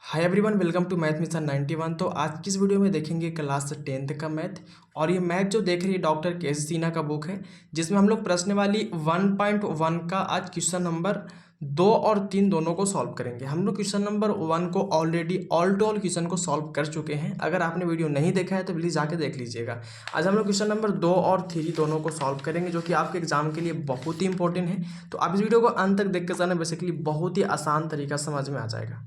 Hi everyone, welcome to math mission 91। तो आज की इस वीडियो में देखेंगे क्लास 10th का मैथ। और ये मैथ जो देख रही है डॉक्टर के.सी. सिन्हा का बुक है, जिसमें हम लोग प्रश्नवाली 1.1 का आज क्वेश्चन नंबर 2 और 3 दोनों को सॉल्व करेंगे। हम लोग क्वेश्चन नंबर 1 को already all to all question को सॉल्व कर चुके हैं। अगर आपने वीडियो नहीं देखा है तो प्लीज़ जाके देख लीजिएगा। आज हम लोग क्वेश्चन नंबर 2 और 3 दोनों को सॉल्व करेंगे, जो कि आपके एग्जाम के लिए बहुत ही इंपॉर्टेंट है। तो आप इस वीडियो को अंत तक देख कर जाना, बेसिकली बहुत ही आसान तरीका समझ में आ जाएगा।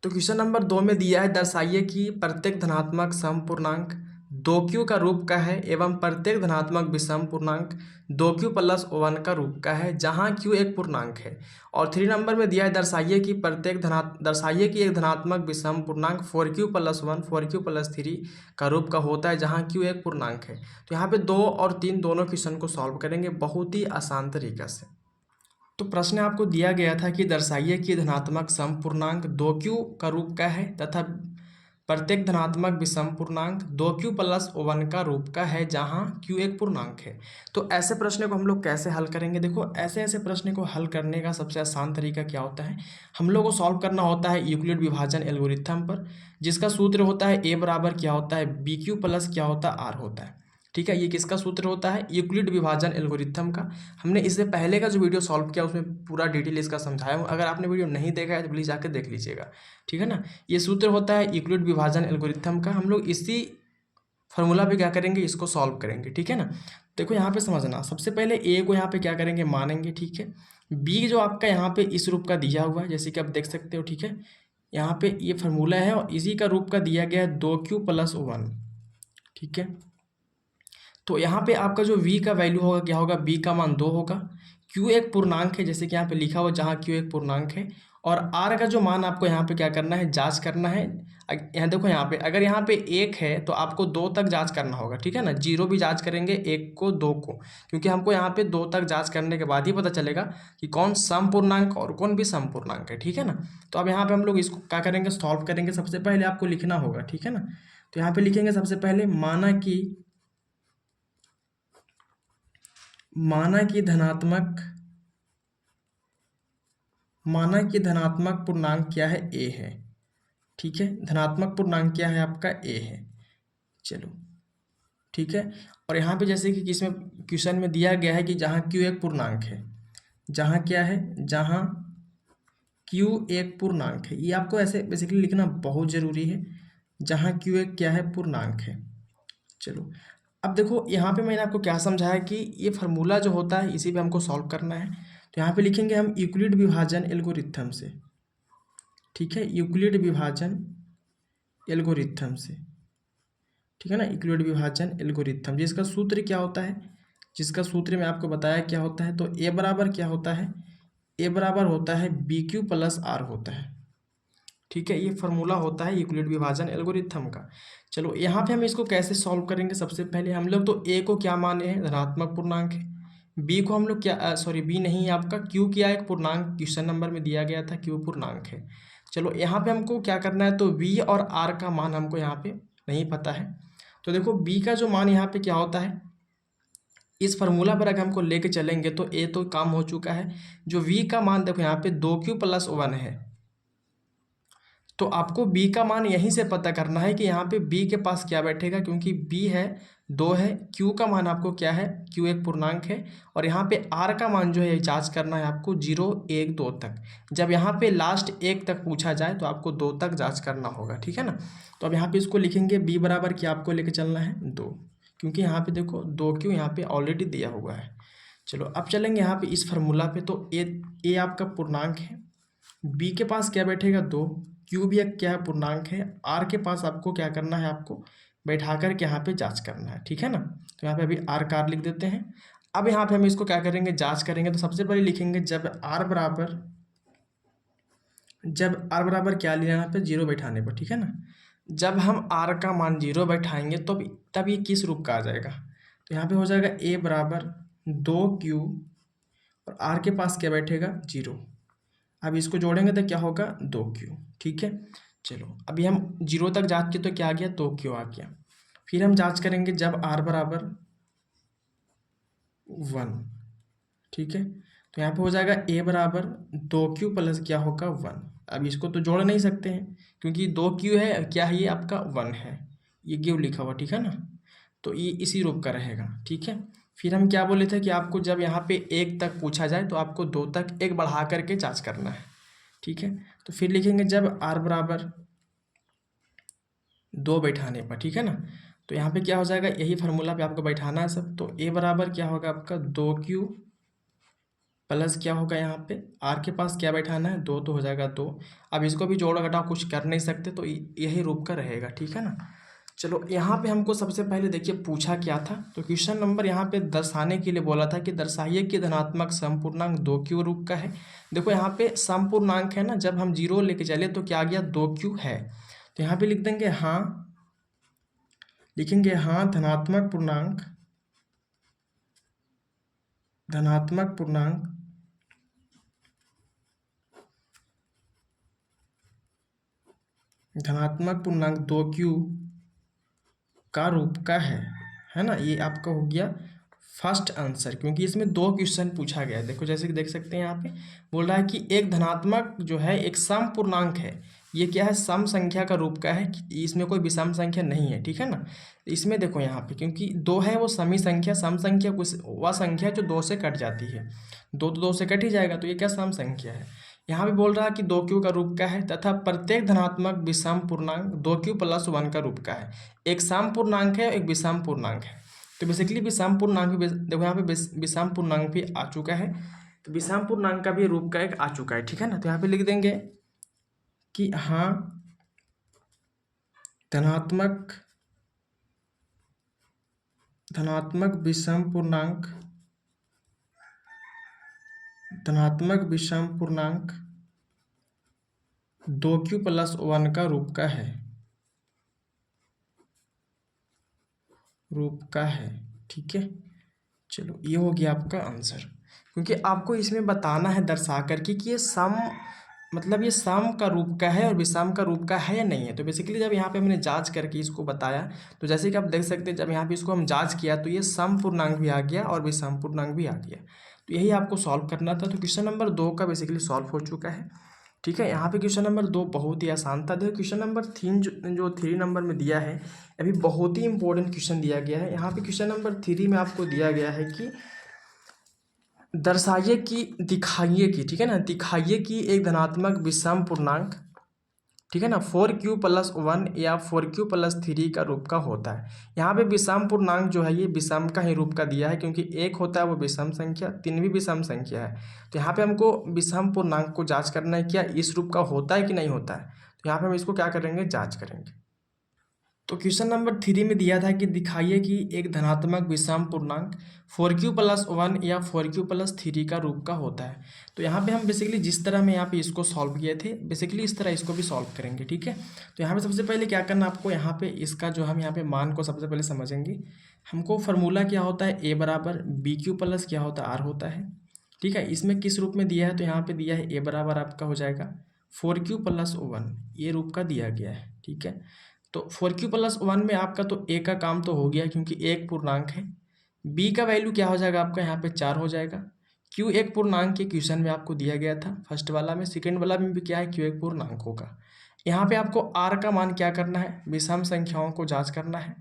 तो क्वेश्चन नंबर 2 में दिया है, दर्शाइए कि प्रत्येक धनात्मक समपूर्णांक 2q का रूप का है एवं प्रत्येक धनात्मक विषम पूर्णांक 2q प्लस 1 का रूप का है, जहां q एक पूर्णांक है। और 3 नंबर में दिया है, दर्शाइए कि एक धनात्मक विषम पूर्णांक 4q प्लस 1 4q प्लस 3 का रूप का होता है, जहां q एक पूर्णांक है। तो यहाँ पे 2 और 3 दोनों क्वेश्चन को सॉल्व करेंगे बहुत ही आसान तरीका से। तो प्रश्न आपको दिया गया था कि दर्शाइए कि धनात्मक समपूर्णांक 2q का रूप का है तथा प्रत्येक धनात्मक विषम पूर्णांक 2q प्लस 1 का रूप का है, जहां q एक पूर्णांक है। तो ऐसे प्रश्न को हम लोग कैसे हल करेंगे? देखो, ऐसे प्रश्न को हल करने का सबसे आसान तरीका क्या होता है, हम लोग को सॉल्व करना होता है यूक्लिड विभाजन एल्गोरिथम पर, जिसका सूत्र होता है a बराबर क्या होता है bq प्लस क्या होता है r होता है। ठीक है, ये किसका सूत्र होता है? यूक्लिड विभाजन एल्गोरिथम का। हमने इससे पहले का जो वीडियो सॉल्व किया उसमें पूरा डिटेल इसका समझाया हूँ। अगर आपने वीडियो नहीं देखा है तो प्लीज़ जाकर देख लीजिएगा। ठीक है ना, ये सूत्र होता है यूक्लिड विभाजन एल्गोरिथम का। हम लोग इसी फॉर्मूला पे क्या करेंगे, इसको सॉल्व करेंगे। ठीक है ना, देखो यहाँ पे समझना, सबसे पहले ए को यहाँ पे क्या करेंगे, मानेंगे। ठीक है, बी जो आपका यहाँ पे इस रूप का दिया हुआ है, जैसे कि आप देख सकते हो। ठीक है, यहाँ पे ये फार्मूला है और इसी का रूप का दिया गया है 2q प्लस 1। ठीक है, तो यहाँ पे आपका जो v का वैल्यू होगा क्या होगा, b का मान 2 होगा। q एक पूर्णांक है, जैसे कि यहाँ पे लिखा हुआ, जहाँ q एक पूर्णांक है। और r का जो मान आपको यहाँ पे क्या करना है, जांच करना है। यहाँ देखो, यहाँ पे अगर यहाँ पे 1 है तो आपको 2 तक जांच करना होगा। ठीक है ना, 0 भी जांच करेंगे, 1 को 2 को, क्योंकि हमको यहाँ पे 2 तक जांच करने के बाद ही पता चलेगा कि कौन सम पूर्णांक और कौन विषम पूर्णांक है। ठीक है ना, तो अब यहाँ पे हम लोग इसको क्या करेंगे, सॉल्व करेंगे। सबसे पहले आपको लिखना होगा। ठीक है ना, तो यहाँ पे लिखेंगे सबसे पहले, माना कि धनात्मक पूर्णांक क्या है, a है। ठीक है, धनात्मक पूर्णांक क्या है आपका, a है। चलो, ठीक है, और यहाँ पे जैसे कि इसमें क्वेश्चन में दिया गया है कि जहाँ q एक पूर्णांक है, जहाँ क्या है, जहाँ q एक पूर्णांक है। ये आपको ऐसे बेसिकली लिखना बहुत जरूरी है, जहाँ q एक क्या है, पूर्णांक है। चलो, अब देखो यहाँ पे मैंने आपको क्या समझाया कि ये फार्मूला जो होता है इसी पे हमको सॉल्व करना है। तो यहाँ पे लिखेंगे हम यूक्लिड विभाजन एल्गोरिथम से। ठीक है, यूक्लिड विभाजन एल्गोरिथम से। ठीक है ना, यूक्लिड विभाजन एल्गोरिथम, जिसका सूत्र क्या होता है, जिसका सूत्र मैं आपको बताया क्या होता है। तो ए बराबर क्या होता है, ए बराबर होता है BQ प्लस R होता है। ठीक है, ये फार्मूला होता है यूक्लिड विभाजन एल्गोरिथम का। चलो, यहाँ पे हम इसको कैसे सॉल्व करेंगे, सबसे पहले हम लोग तो ए को क्या माने हैं, धनात्मक पूर्णांक है। बी को हम लोग क्या, सॉरी बी नहीं, आपका क्यू क्या एक पूर्णांक क्वेश्चन नंबर में दिया गया था, क्यू पूर्णांक है। चलो, यहाँ पे हमको क्या करना है, तो वी और आर का मान हमको यहाँ पे नहीं पता है। तो देखो, बी का जो मान यहाँ पे क्या होता है, इस फार्मूला पर अगर हमको लेके चलेंगे तो ए तो काम हो चुका है। जो वी का मान देखो यहाँ पे 2q प्लस 1 है, तो आपको b का मान यहीं से पता करना है कि यहाँ पे b के पास क्या बैठेगा, क्योंकि b है 2 है, q का मान आपको क्या है, q एक पूर्णांक है। और यहाँ पे r का मान जो है जांच करना है आपको 0 1 2 तक। जब यहाँ पे लास्ट 1 तक पूछा जाए तो आपको 2 तक जांच करना होगा। ठीक है ना, तो अब यहाँ पे इसको लिखेंगे b बराबर क्या आपको लेके चलना है 2, क्योंकि यहाँ पे देखो 2q यहाँ पे ऑलरेडी दिया हुआ है। चलो, अब चलेंगे यहाँ पे इस फार्मूला पे। तो ए आपका पूर्णांक है, बी के पास क्या बैठेगा 2, क्यू भी एक क्या है, पूर्णांक है। आर के पास आपको क्या करना है, आपको बैठा कर के यहाँ पे जांच करना है। ठीक है ना, तो यहाँ पे अभी आर कार लिख देते हैं। अब यहाँ पे हम इसको क्या करेंगे, जांच करेंगे। तो सबसे पहले लिखेंगे जब आर बराबर क्या लेना है, यहाँ पे 0 बैठाने पर। ठीक है ना, जब हम आर का मान 0 बैठाएंगे तो तब ये किस रूप का आ जाएगा, तो यहाँ पे हो जाएगा ए बराबर 2q और आर के पास क्या बैठेगा 0। अब इसको जोड़ेंगे तो क्या होगा 2q। ठीक है, चलो अभी हम 0 तक जांच के तो क्या आ गया, 2q आ गया। फिर हम जांच करेंगे जब r बराबर 1। ठीक है, तो यहाँ पे हो जाएगा a बराबर 2q प्लस क्या होगा 1। अब इसको तो जोड़ नहीं सकते हैं क्योंकि 2q है, क्या है ये आपका 1 है, ये q लिखा हुआ, ठीक है ना। तो ये इसी रूप का रहेगा, ठीक है। फिर हम क्या बोले थे कि आपको जब यहाँ पे 1 तक पूछा जाए तो आपको 2 तक 1 बढ़ा करके जांच करना है, ठीक है। तो फिर लिखेंगे जब r बराबर 2 बैठाने पर, ठीक है ना। तो यहाँ पे क्या हो जाएगा, यही फार्मूला पे आपको बैठाना है सब। तो a बराबर क्या होगा आपका 2q प्लस क्या होगा, यहाँ पे r के पास क्या बैठाना है 2, तो हो जाएगा 2। अब इसको भी जोड़ घटाव कुछ कर नहीं सकते, तो यही रूप का रहेगा, ठीक है ना। चलो यहाँ पे हमको सबसे पहले देखिए पूछा क्या था। तो क्वेश्चन नंबर यहाँ पे दर्शाने के लिए बोला था कि दर्शाइए कि धनात्मक समपूर्णांक 2q रूप का है। देखो यहाँ पे समपूर्णांक है ना, जब हम 0 लेके चले तो क्या आ गया 2q है। तो यहाँ पे लिख देंगे हाँ, लिखेंगे हाँ धनात्मक पूर्णांक, धनात्मक पूर्णांक धनात्मक पूर्णांक 2q का रूप का है ना। ये आपका हो गया फर्स्ट आंसर, क्योंकि इसमें 2 क्वेश्चन पूछा गया है। देखो जैसे कि देख सकते हैं यहाँ पे बोल रहा है कि एक धनात्मक जो है एक सम पूर्णांक है, ये क्या है सम संख्या का रूप का है, इसमें कोई विषम संख्या नहीं है, ठीक है ना। इसमें देखो यहाँ पे क्योंकि 2 है वो समी संख्या, सम संख्या कुछ वह संख्या जो 2 से कट जाती है, 2 तो 2 से कट ही जाएगा, तो ये क्या सम संख्या है। यहाँ पे बोल रहा है कि 2q का रूप का है तथा प्रत्येक धनात्मक विषम पूर्णांक 2q प्लस 1 का रूप का है। एक सम पूर्णांक है, एक विषम पूर्णांक है। तो बेसिकली विषम पूर्णांक भी देखो यहाँ पे विषम पूर्णांक भी आ चुका है, तो विषम पूर्णांक का भी रूप का एक आ चुका है, ठीक है ना। तो यहाँ पे लिख देंगे कि हाँ धनात्मक विषम पूर्णांक, धनात्मक विषम पूर्णांक 2q प्लस 1 का रूप का है, रूप का है, ठीक है। चलो ये हो गया आपका आंसर, क्योंकि आपको इसमें बताना है दर्शा करके कि ये सम मतलब ये सम का रूप का है और विषम का रूप का है या नहीं है। तो बेसिकली जब यहाँ पे मैंने जांच करके इसको बताया, तो जैसे कि आप देख सकते हैं जब यहाँ पे इसको हम जांच किया तो ये सम पूर्णांक भी आ गया और विषम पूर्णांक भी आ गया। तो यही आपको सॉल्व करना था। तो क्वेश्चन नंबर 2 का बेसिकली सॉल्व हो चुका है, ठीक है। यहाँ पे क्वेश्चन नंबर 2 बहुत ही आसान था। देखो क्वेश्चन नंबर 3 जो 3 नंबर में दिया है, अभी बहुत ही इंपॉर्टेंट क्वेश्चन दिया गया है। यहाँ पे क्वेश्चन नंबर 3 में आपको दिया गया है कि दर्शाइए कि दिखाइए कि, ठीक है ना, दिखाइए कि एक धनात्मक विषम पूर्णांक, ठीक है ना, 4q प्लस 1 या 4q प्लस 3 का रूप का होता है। यहाँ पे विषम पूर्णांक जो है ये विषम का ही रूप का दिया है, क्योंकि 1 होता है वो विषम संख्या, 3 भी विषम संख्या है। तो यहाँ पे हमको विषम पूर्णांक को जांच करना है क्या इस रूप का होता है कि नहीं होता है। तो यहाँ पे हम इसको क्या करेंगे, जांच करेंगे। तो क्वेश्चन नंबर 3 में दिया था कि दिखाइए कि एक धनात्मक विषम पूर्णांक 4q प्लस 1 या 4q प्लस 3 का रूप का होता है। तो यहाँ पे हम बेसिकली जिस तरह में यहाँ पे इसको सॉल्व किए थे, बेसिकली इस तरह इसको भी सॉल्व करेंगे, ठीक है। तो यहाँ पे सबसे पहले क्या करना आपको, यहाँ पे इसका जो हम यहाँ पे मान को सबसे पहले समझेंगे। हमको फार्मूला क्या होता है, a बराबर BQ प्लस क्या होता है R होता है, ठीक है। इसमें किस रूप में दिया है, तो यहाँ पे दिया है a बराबर आपका हो जाएगा 4q प्लस 1, ये रूप का दिया गया है, ठीक है। तो 4q प्लस 1 में आपका तो a का काम तो हो गया क्योंकि एक पूर्णांक है। b का वैल्यू क्या हो जाएगा आपका, यहाँ पे 4 हो जाएगा। q एक पूर्णांक के क्वेश्चन में आपको दिया गया था फर्स्ट वाला में, सेकेंड वाला में भी क्या है q एक पूर्णांक होगा। यहाँ पे आपको r का मान क्या करना है, विषम संख्याओं को जांच करना है।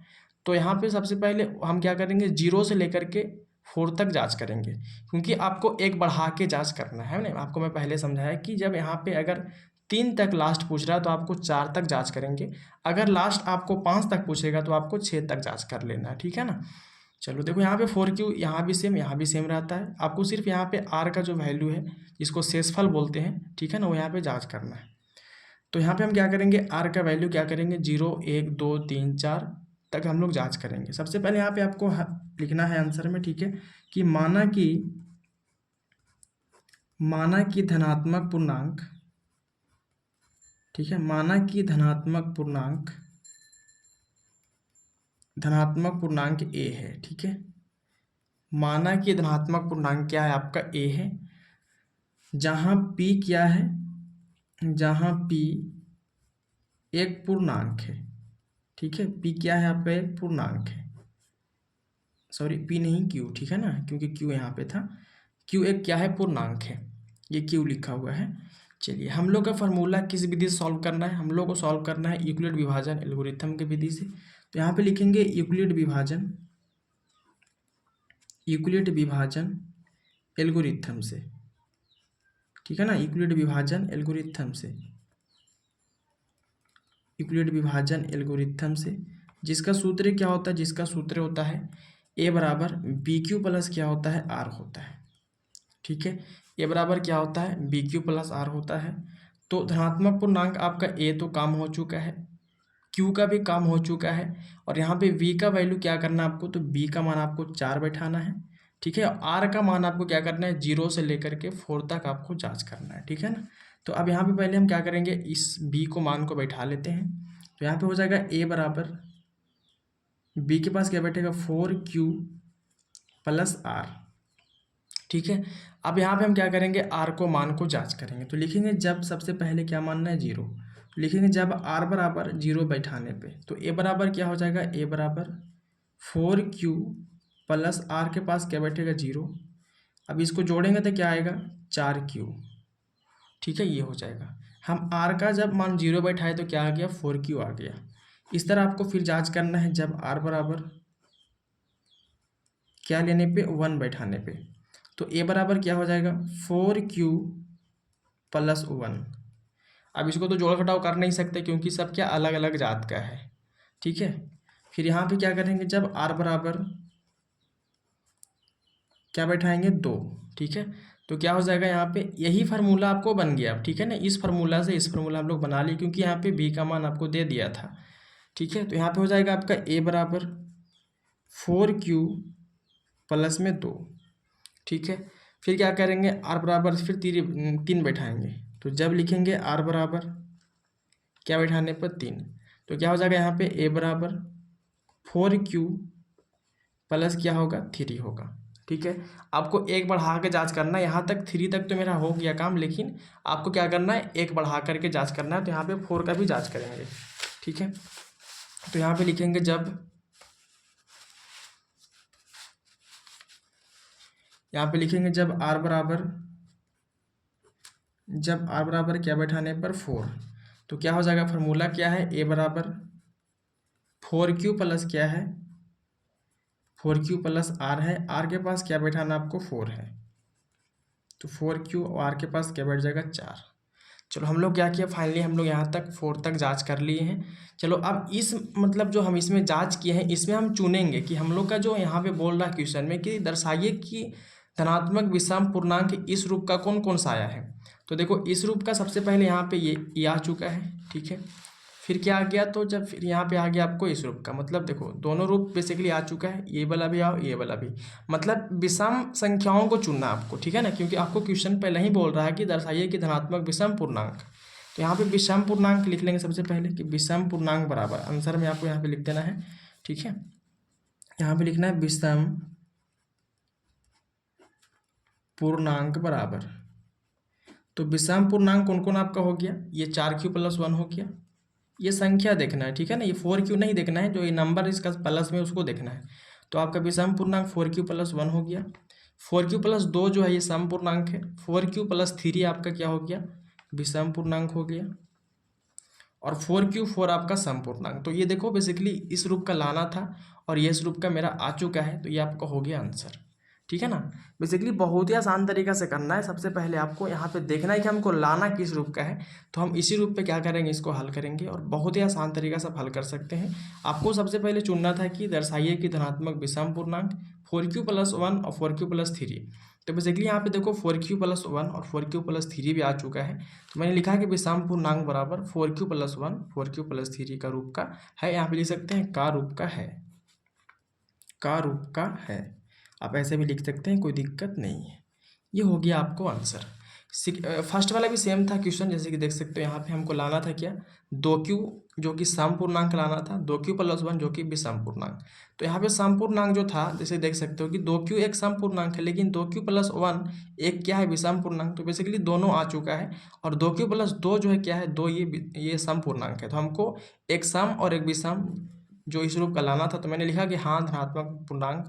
तो यहाँ पे सबसे पहले हम क्या करेंगे, 0 से लेकर के 4 तक जांच करेंगे, क्योंकि आपको एक बढ़ा के जांच करना है ना। आपको मैं पहले समझाया कि जब यहाँ पे अगर 3 तक लास्ट पूछ रहा है तो आपको 4 तक जांच करेंगे, अगर लास्ट आपको 5 तक पूछेगा तो आपको 6 तक जांच कर लेना है, ठीक है ना। चलो देखो यहाँ पे 4q यहाँ भी सेम रहता है। आपको सिर्फ यहाँ पे r का जो वैल्यू है जिसको शेषफल बोलते हैं, ठीक है ना, वो यहाँ पे जांच करना है। तो यहाँ पे हम क्या करेंगे, r का वैल्यू क्या करेंगे 0 1 2 3 4 तक हम लोग जांच करेंगे। सबसे पहले यहाँ पे आपको लिखना है आंसर में, ठीक है, कि माना कि धनात्मक पूर्णांक, ठीक है, माना कि धनात्मक पूर्णांक a है, ठीक है। माना कि धनात्मक पूर्णांक क्या है आपका a है, जहाँ p क्या है, जहाँ p एक पूर्णांक है, ठीक है। p क्या है आपका एक पूर्णांक है, सॉरी p नहीं q, ठीक है ना, क्योंकि q यहाँ पे था। q एक क्या है पूर्णांक है, ये q लिखा हुआ है। चलिए, हम लोग का फार्मूला किस विधि से सॉल्व करना है, हम लोग को सॉल्व करना है यूक्लिड विभाजन एल्गोरिथम की विधि से। तो यहाँ पे लिखेंगे यूक्लिड विभाजन एल्गोरिथम से, ठीक है ना, यूक्लिड विभाजन एल्गोरिथम से, जिसका सूत्र क्या होता है, जिसका सूत्र होता है ए बराबर बी क्यू प्लस क्या होता है, आर होता है। ठीक है, ए बराबर क्या होता है, बी क्यू प्लस आर होता है। तो धनात्मक पूर्णांक आपका ए तो काम हो चुका है, क्यू का भी काम हो चुका है, और यहाँ पे वी का वैल्यू क्या करना है आपको, तो बी का मान आपको 4 बैठाना है। ठीक है, आर का मान आपको क्या करना है, 0 से लेकर के 4 तक आपको जांच करना है। ठीक है ना, तो अब यहाँ पे पहले हम क्या करेंगे, इस बी को मान को बैठा लेते हैं। तो यहाँ पे हो जाएगा ए बराबर बी के पास क्या बैठेगा, 4Q प्लस आर। ठीक है, अब यहाँ पे हम क्या करेंगे, आर को मान को जांच करेंगे। तो लिखेंगे जब सबसे पहले क्या मानना है, 0। लिखेंगे जब आर बराबर 0 बैठाने पे, तो ए बराबर क्या हो जाएगा, ए बराबर 4Q प्लस आर के पास क्या बैठेगा, 0। अब इसको जोड़ेंगे तो क्या आएगा, 4Q। ठीक है, ये हो जाएगा। हम आर का जब मान 0 बैठाए तो क्या आ गया, 4Q आ गया। इस तरह आपको फिर जांच करना है जब आर बराबर क्या लेने पे, 1 बैठाने पे। तो ए बराबर क्या हो जाएगा, 4Q प्लस 1। अब इसको तो जोड़ घटाव कर नहीं सकते क्योंकि सब क्या अलग अलग जात का है। ठीक है, फिर यहाँ पे क्या करेंगे, जब आर बराबर क्या बैठाएंगे, 2। ठीक है, तो क्या हो जाएगा, यहाँ पे यही फार्मूला आपको बन गया। ठीक है ना, इस फार्मूला से इस फार्मूला हम लोग बना लिए क्योंकि यहाँ पे बी का मान आपको दे दिया था। ठीक है, तो यहाँ पे हो जाएगा आपका ए बराबर 4Q प्लस में 2। ठीक है, फिर क्या करेंगे, आर बराबर फिर 3 बैठाएंगे। तो जब लिखेंगे आर बराबर क्या बैठाने पर 3, तो क्या हो जाएगा, यहाँ पे ए बराबर 4Q प्लस क्या होगा, 3 होगा। ठीक है, आपको एक बढ़ा के जांच करना है, यहाँ तक 3 तक तो मेरा हो गया काम, लेकिन आपको क्या करना है, एक बढ़ा करके जांच करना है। तो यहाँ पे 4 का भी जांच करेंगे। ठीक है, तो यहाँ पे लिखेंगे जब आर बराबर क्या बैठाने पर 4, तो क्या हो जाएगा, फार्मूला क्या है, ए बराबर 4Q प्लस क्या है, 4Q प्लस आर है। आर के पास क्या बैठाना आपको, 4 है, तो 4Q और आर के पास क्या बैठ जाएगा, 4। चलो, हम लोग क्या किया, फाइनली हम लोग यहाँ तक 4 तक जांच कर लिए हैं। चलो, अब इस मतलब जो हम इसमें जांच किए हैं, इसमें हम चुनेंगे कि हम लोग का जो यहाँ पे बोल रहा है क्वेश्चन में कि दर्शाइए कि धनात्मक विषम पूर्णांक इस रूप का कौन कौन सा आया है। तो देखो, इस रूप का सबसे पहले यहाँ पे ये आ चुका है। ठीक है, फिर क्या आ गया, तो जब फिर यहाँ पे आ गया आपको इस रूप का, मतलब देखो दोनों रूप बेसिकली आ चुका है, ये वाला भी आओ, ये वाला भी, मतलब विषम संख्याओं को चुनना आपको। ठीक है ना, क्योंकि आपको क्वेश्चन पहले ही बोल रहा है कि दर्शाइए कि धनात्मक विषम पूर्णांक। तो यहाँ पे विषम पूर्णांक लिख लेंगे सबसे पहले कि विषम पूर्णांक बराबर, आंसर में आपको यहाँ पे लिख देना है। ठीक है, यहाँ पे लिखना है विषम पूर्णांक बराबर, तो विषम पूर्णांक कौन कौन आपका हो गया, ये 4Q प्लस 1 हो गया, ये संख्या देखना है। ठीक है ना, ये 4Q नहीं देखना है, जो ये नंबर इसका प्लस में उसको देखना है। तो आपका विषम पूर्णांक 4Q प्लस 1 हो गया। 4Q प्लस 2 जो है ये सम पूर्णांक है। 4Q प्लस 3 आपका क्या हो गया, विषम पूर्णांक हो गया, और 4Q4 आपका सम पूर्णांक। तो ये देखो बेसिकली इस रूप का लाना था और ये इस रूप का मेरा आ चुका है, तो ये आपका हो गया आंसर। ठीक है ना, बेसिकली बहुत ही आसान तरीका से करना है। सबसे पहले आपको यहाँ पे देखना है कि हमको लाना किस रूप का है, तो हम इसी रूप पे क्या करेंगे, इसको हल करेंगे, और बहुत ही आसान तरीका से आप हल कर सकते हैं। आपको सबसे पहले चुनना था कि दर्शाइए कि धनात्मक विषम पूर्णांक 4Q प्लस 1 और 4Q प्लस 3। तो बेसिकली यहाँ पे देखो 4Q प्लस 1 और 4Q प्लस 3 भी आ चुका है। तो मैंने लिखा कि विषम पूर्णांक बराबर 4Q प्लस 1 4Q प्लस 3 का रूप का है। यहाँ पे लिख सकते हैं का रूप का है, का रूप का है। आप ऐसे भी लिख सकते हैं, कोई दिक्कत नहीं है। ये हो गया आपको आंसर। फर्स्ट वाला भी सेम था क्वेश्चन, जैसे कि देख सकते हो यहाँ पे हमको लाना था क्या, 2Q जो कि सम पूर्णांक लाना था, 2Q प्लस 1 जो कि विषम पूर्णांक। तो यहाँ पे सम पूर्णांक जो था, जैसे देख सकते हो कि 2Q एक सम पूर्णांक है, लेकिन 2Q प्लस 1 एक क्या है, विषम पूर्णांक। तो बेसिकली दोनों आ चुका है, और 2Q प्लस 2 जो है क्या है, 2 ये सम पूर्णांक है। तो हमको एक सम और एक विषम जो इस रूप का लाना था। तो मैंने लिखा कि हाँ, धनात्मक पूर्णांक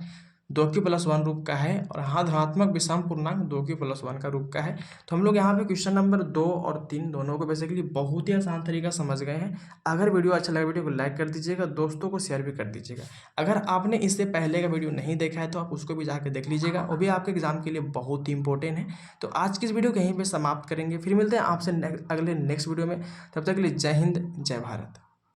2 की प्लस 1 रूप का है और हाँ धनात्मक विषम पूर्णांक 2 की प्लस 1 का रूप का है। तो हम लोग यहाँ पे क्वेश्चन नंबर 2 और 3 दोनों को बेसिकली बहुत ही आसान तरीका समझ गए हैं। अगर वीडियो अच्छा लगा वीडियो को लाइक कर दीजिएगा, दोस्तों को शेयर भी कर दीजिएगा। अगर आपने इससे पहले का वीडियो नहीं देखा है तो आप उसको भी जाकर देख लीजिएगा, वो भी आपके एग्जाम के लिए बहुत ही इंपॉर्टेंट है। तो आज की इस वीडियो को यहीं पर समाप्त करेंगे, फिर मिलते हैं आपसे अगले नेक्स्ट वीडियो में। तब तक के लिए जय हिंद जय भारत।